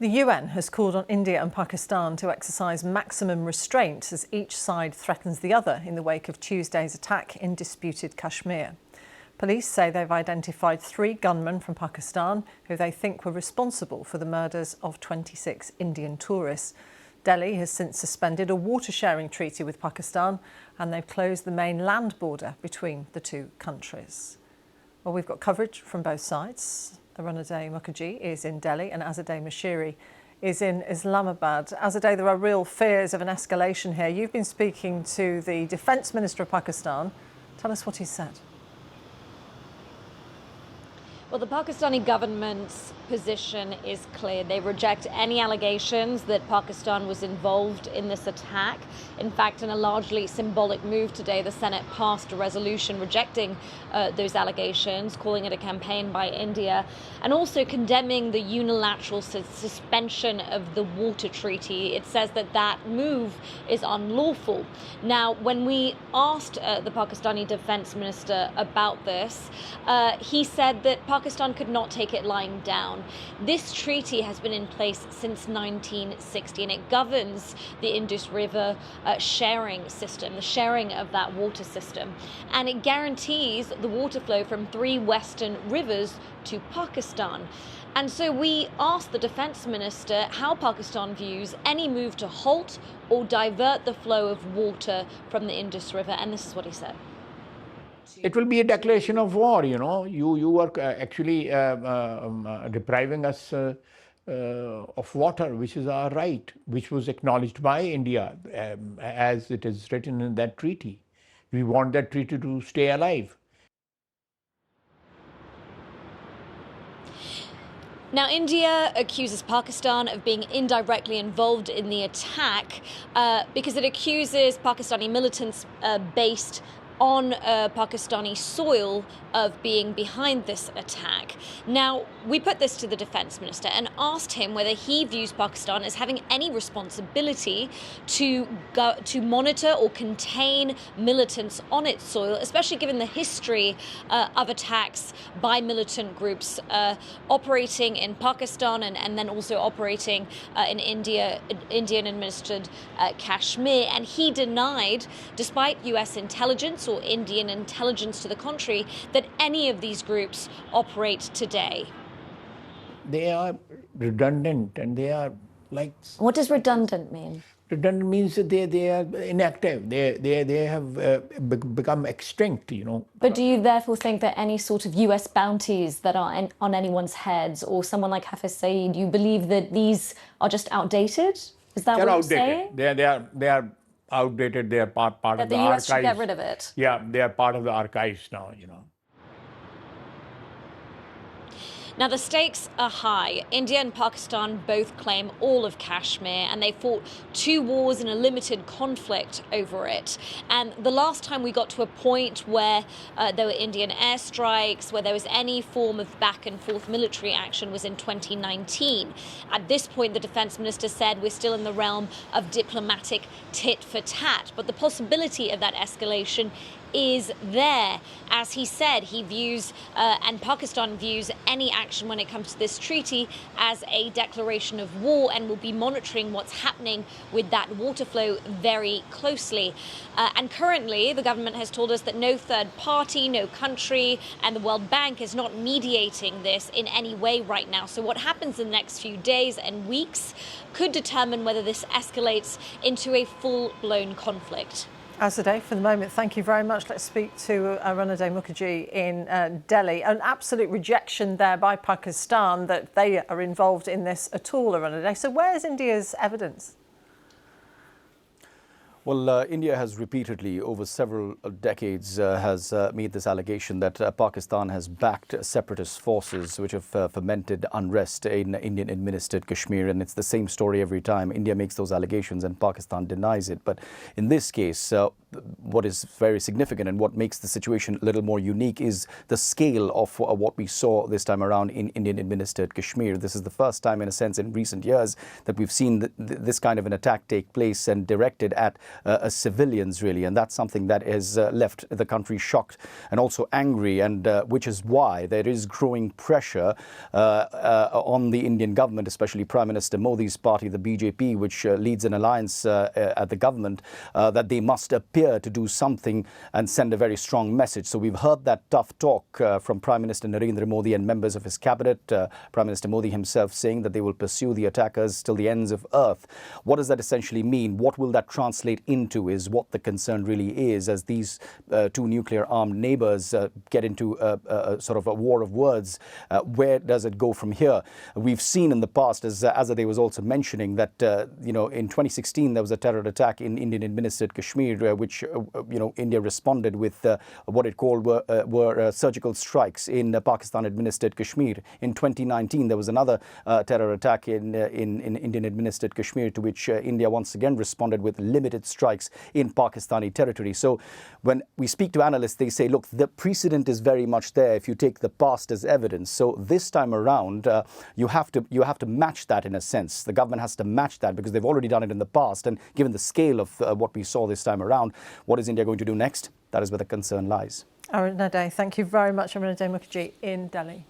The UN has called on India and Pakistan to exercise maximum restraint as each side threatens the other in the wake of Tuesday's attack in disputed Kashmir. Police say they've identified 3 gunmen from Pakistan who they think were responsible for the murders of 26 Indian tourists. Delhi has since suspended a water-sharing treaty with Pakistan and they've closed the main land border between the 2 countries. Well, we've got coverage from both sides. Arunadeh Mukherjee is in Delhi and Azadeh Mashiri is in Islamabad. Azadeh, there are real fears of an escalation here. You've been speaking to the Defence Minister of Pakistan. Tell us what he said. Well, the Pakistani government's position is clear. They reject any allegations that Pakistan was involved in this attack. In fact, in a largely symbolic move today, the Senate passed a resolution rejecting those allegations, calling it a campaign by India, and also condemning the unilateral suspension of the water treaty. It says that that move is unlawful. Now, when we asked the Pakistani defense minister about this, he said that Pakistan could not take it lying down. This treaty has been in place since 1960 and it governs the Indus River sharing system, the sharing of that water system. And it guarantees the water flow from 3 western rivers to Pakistan. And so we asked the defense minister how Pakistan views any move to halt or divert the flow of water from the Indus River. And this is what he said. It will be a declaration of war, you know. You are actually depriving us of water, which is our right, which was acknowledged by India as it is written in that treaty. We want that treaty to stay alive. Now, India accuses Pakistan of being indirectly involved in the attack because it accuses Pakistani militants based on Pakistani soil of being behind this attack. Now, we put this to the defense minister and asked him whether he views Pakistan as having any responsibility to monitor or contain militants on its soil, especially given the history of attacks by militant groups operating in Pakistan and then also operating in Indian-administered Kashmir. And he denied, despite US intelligence or Indian intelligence to the contrary, that any of these groups operate today. They are redundant and they are like... What does redundant mean? Redundant means that they are inactive. They have become extinct, you know. But do you therefore think that any sort of US bounties that are on anyone's heads or someone like Hafiz Saeed, you believe that these are just outdated? Is that what you're saying? They are outdated. They are part of the archives. That the US should get rid of it? Yeah, they are part of the archives now, you know. Now, the stakes are high. India and Pakistan both claim all of Kashmir, and they fought 2 wars in a limited conflict over it. And the last time we got to a point where there were Indian airstrikes, where there was any form of back and forth military action, was in 2019. At this point, the defense minister said we're still in the realm of diplomatic tit for tat, but the possibility of that escalation is there. As he said, he views and Pakistan views any action when it comes to this treaty as a declaration of war and will be monitoring what's happening with that water flow very closely. And currently, the government has told us that no third party, no country, and the World Bank is not mediating this in any way right now. So what happens in the next few days and weeks could determine whether this escalates into a full-blown conflict. Azadeh, for the moment, thank you very much. Let's speak to Arunadeh Mukherjee in Delhi. An absolute rejection there by Pakistan that they are involved in this at all, Arunadeh. So where's India's evidence? Well, India has repeatedly, over several decades, has made this allegation that Pakistan has backed separatist forces which have fomented unrest in Indian-administered Kashmir. And it's the same story every time. India makes those allegations and Pakistan denies it. But in this case, what is very significant and what makes the situation a little more unique is the scale of what we saw this time around in Indian-administered Kashmir. This is the first time, in a sense, in recent years that we've seen this kind of an attack take place and directed at civilians, really. And that's something that has left the country shocked and also angry, and which is why there is growing pressure on the Indian government, especially Prime Minister Modi's party, the BJP, which leads an alliance at the government, that they must appear to do something and send a very strong message. So we've heard that tough talk from Prime Minister Narendra Modi and members of his cabinet. Prime Minister Modi himself saying that they will pursue the attackers till the ends of earth. What does that essentially mean? What will that translate into is what the concern really is, as these two nuclear-armed neighbors get into a sort of a war of words. Where does it go from here? We've seen in the past, as Azadeh was also mentioning, that in 2016 there was a terror attack in Indian-administered Kashmir, which India responded with what it called were surgical strikes in Pakistan-administered Kashmir. In 2019 there was another terror attack in Indian-administered Kashmir, to which India once again responded with limited strikes in Pakistani territory. So when we speak to analysts, they say, look, the precedent is very much there if you take the past as evidence. So this time around, you have to match that in a sense. The government has to match that because they've already done it in the past. And given the scale of what we saw this time around, what is India going to do next? That is where the concern lies. Arunadeh, thank you very much. Arunadeh Mukherjee in Delhi.